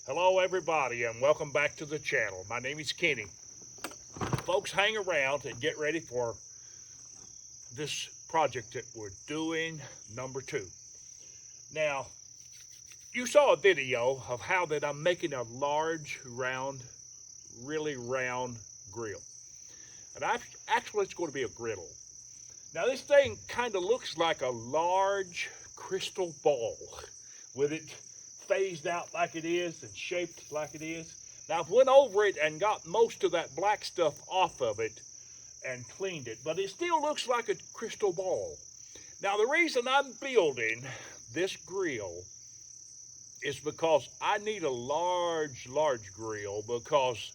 Hello, everybody, and welcome back to the channel. My name is Kenny. Folks, hang around and get ready for this project that we're doing, number 2. Now, you saw a video of how that I'm making a large, really round grill. And actually, it's going to be a griddle. Now, this thing kind of looks like a large crystal ball with it phased out like it is and shaped like it is. Now, I've went over it and got most of that black stuff off of it and cleaned it, but it still looks like a crystal ball. Now, the reason I'm building this grill is because I need a large grill because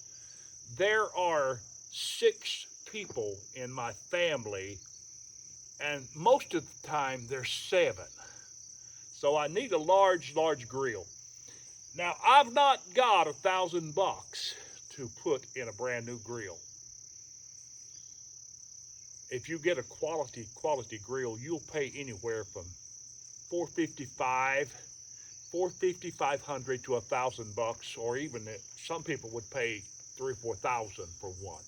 there are 6 people in my family, and most of the time there's 7. So I need a large grill. Now, I've not got $1,000 to put in a brand new grill. If you get a quality grill, you'll pay anywhere from $450 to $1,000, or even some people would pay $3,000 or $4,000 for one.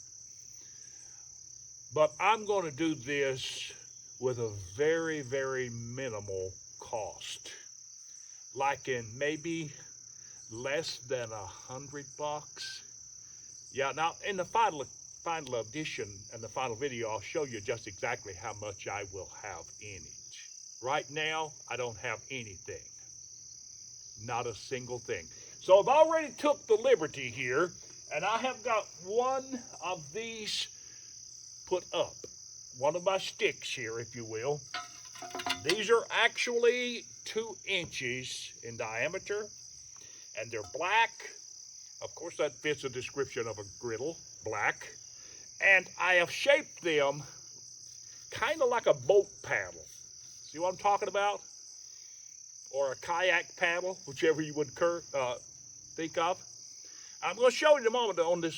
But I'm going to do this with a very minimal cost, like in maybe less than $100. Yeah. Now, in the final edition and the final video, I'll show you just exactly how much I will have in it. Right now, I don't have anything. Not a single thing. So I've already took the liberty here, and I have got one of these put up. One of my sticks here, if you will. These are actually 2 inches in diameter, and they're black. Of course, that fits the description of a griddle, black. And I have shaped them kind of like a boat paddle. See what I'm talking about? Or a kayak paddle, whichever you would think of. I'm going to show you in a moment on this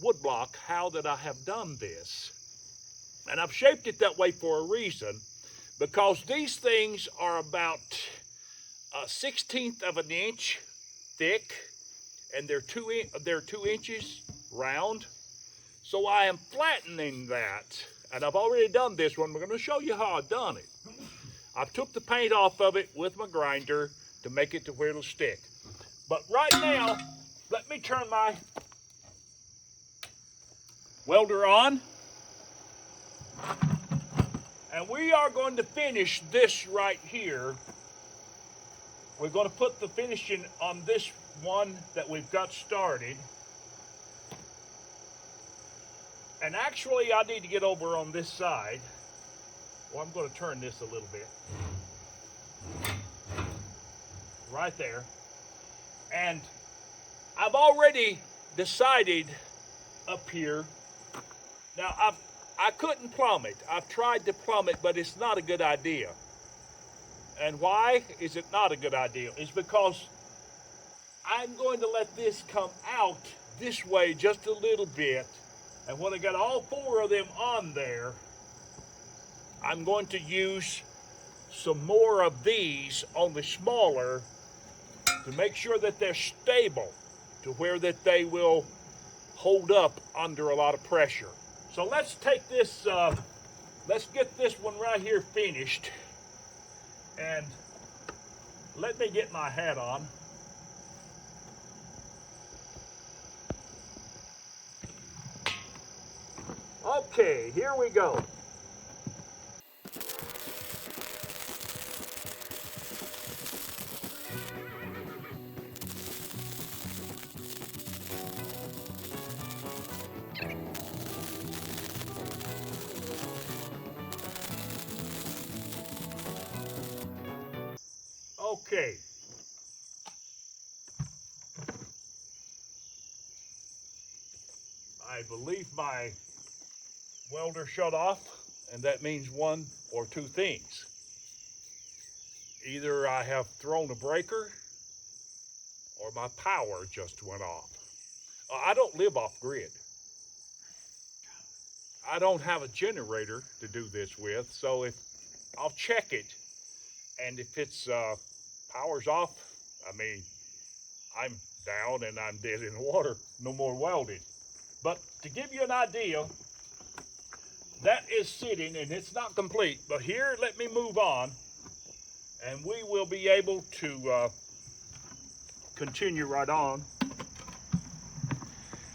wood block how that I have done this. And I've shaped it that way for a reason, because these things are about a 1/16 of an inch thick, and they're 2 inches round. So I am flattening that, and I've already done this one. We're going to show you how I've done it. I took the paint off of it with my grinder to make it to where it'll stick. But right now, let me turn my welder on. And we are going to finish this right here. We're going to put the finishing on this one that we've got started. And actually, I need to get over on this side. Well, I'm going to turn this a little bit. Right there. And I've already decided up here. Now, I couldn't plumb it. I've tried to plumb it, but it's not a good idea. And why is it not a good idea? It's because I'm going to let this come out this way just a little bit. And when I got all 4 of them on there, I'm going to use some more of these on the smaller to make sure that they're stable to where that they will hold up under a lot of pressure. So let's take this, let's get this one right here finished. And let me get my hat on. Okay, here we go. Okay. I believe my welder shut off, and that means one or two things. Either I have thrown a breaker or my power just went off. I don't live off grid. I don't have a generator to do this with, so if I'll check it, and if it's power's off, I mean, I'm down and I'm dead in the water. No more welding. But to give you an idea, that is sitting and it's not complete. But here, let me move on and we will be able to continue right on.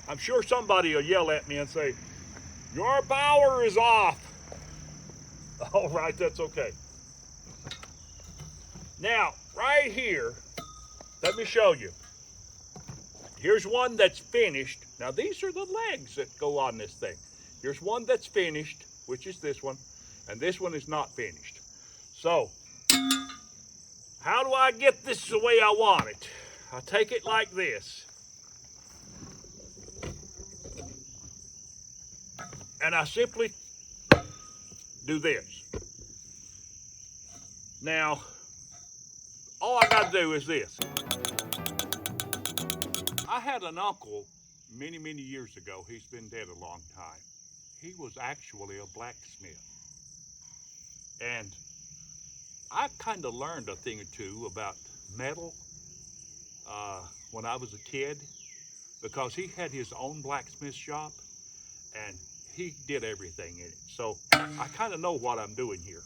I'm sure somebody will yell at me and say, your power is off. All right, that's okay. Now, right here, let me show you. Here's one that's finished. Now, these are the legs that go on this thing. Here's one that's finished, which is this one, and this one is not finished. So, how do I get this the way I want it? I take it like this. And I simply do this. Now, all I got to do is this. I had an uncle many, many years ago. He's been dead a long time. He was actually a blacksmith. And I kind of learned a thing or two about metal when I was a kid, because he had his own blacksmith shop and he did everything in it. So I kind of know what I'm doing here.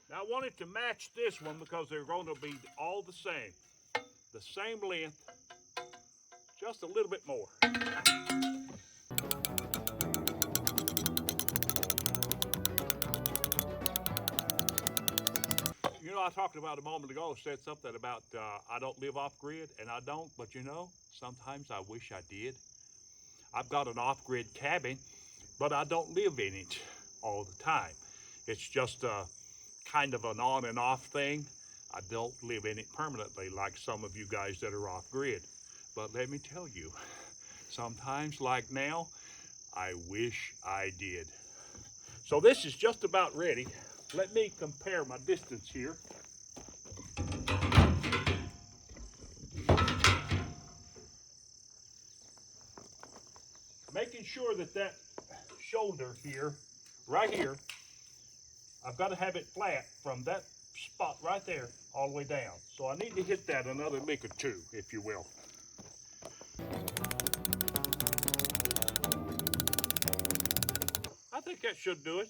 Now I wanted to match this one because they're going to be all the same length, just a little bit more. You know, I talked about a moment ago, said something about I don't live off-grid, and I don't, but you know, sometimes I wish I did. I've got an off-grid cabin, but I don't live in it all the time. It's just kind of an on and off thing. I don't live in it permanently like some of you guys that are off-grid. But let me tell you, sometimes like now, I wish I did. So this is just about ready. Let me compare my distance here. Making sure that that shoulder here, right here, I've got to have it flat from that spot right there all the way down. So I need to hit that another lick or two, if you will. I think that should do it.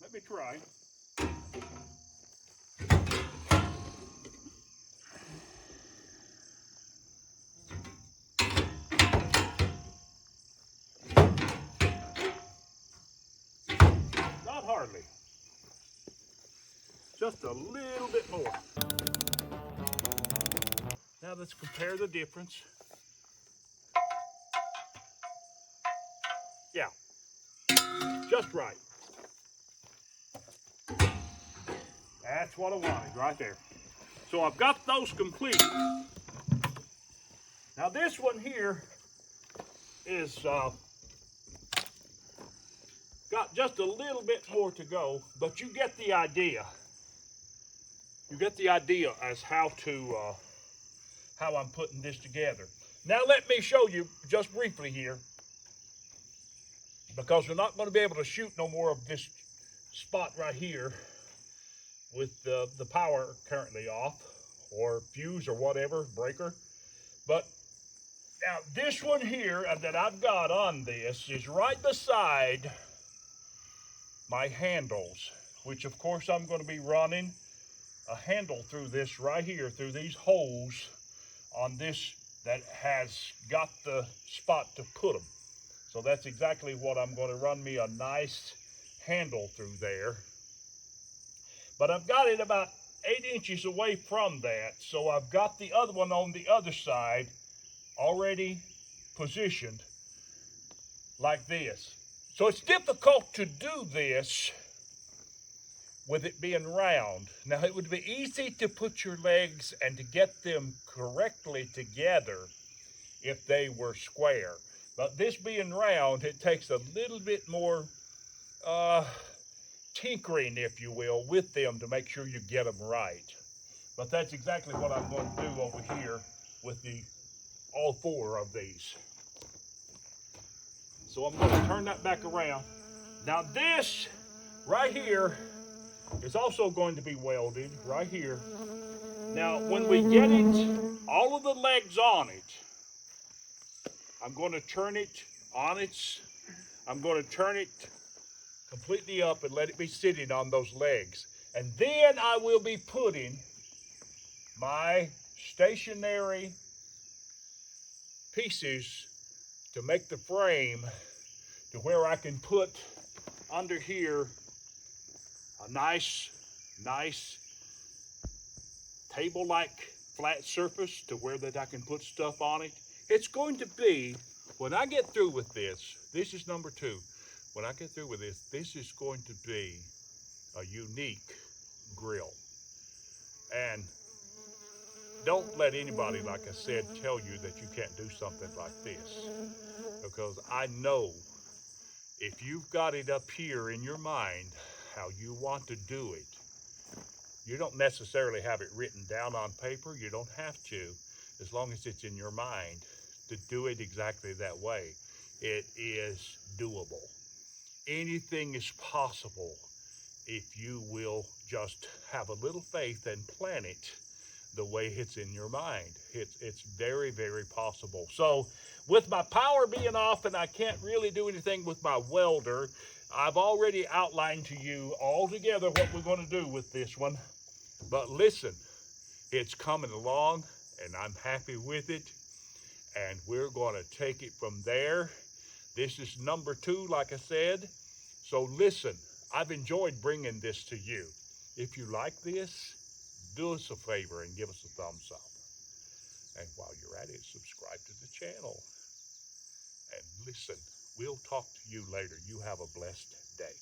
Let me try. Not hardly. Just a little bit more. Now let's compare the difference. Yeah, just right. That's what I wanted right there. So I've got those complete. Now this one here is got just a little bit more to go, but you get the idea. You get the idea as how I'm putting this together. Now let me show you just briefly here, because we're not going to be able to shoot no more of this spot right here with the power currently off, or fuse or whatever, breaker. But now this one here that I've got on this is right beside my handles, which of course I'm going to be running a handle through this right here, through these holes on this that has got the spot to put them. So that's exactly what I'm going to run me a nice handle through there. But I've got it about 8 inches away from that, so I've got the other one on the other side already positioned like this. So it's difficult to do this with it being round. Now it would be easy to put your legs and to get them correctly together if they were square. But this being round, it takes a little bit more tinkering, if you will, with them to make sure you get them right. But that's exactly what I'm going to do over here with all 4 of these. So I'm going to turn that back around. Now this right here is also going to be welded right here. Now when we get it, all of the legs on it, I'm going to turn it on its, I'm going to turn it completely up and let it be sitting on those legs. And then I will be putting my stationary pieces to make the frame to where I can put under here a nice table-like flat surface to where that I can put stuff on it. It's going to be, when I get through with this, this is number 2. When I get through with this, this is going to be a unique grill. And don't let anybody, like I said, tell you that you can't do something like this. Because I know if you've got it up here in your mind how you want to do it, you don't necessarily have it written down on paper. You don't have to, as long as it's in your mind, to do it exactly that way. It is doable. Anything is possible if you will just have a little faith and plan it the way it's in your mind. It's very, very possible. So with my power being off and I can't really do anything with my welder, I've already outlined to you all together what we're going to do with this one. But listen, it's coming along and I'm happy with it. And we're going to take it from there. This is number 2, like I said. So listen, I've enjoyed bringing this to you. If you like this, do us a favor and give us a thumbs up. And while you're at it, subscribe to the channel. And listen, we'll talk to you later. You have a blessed day.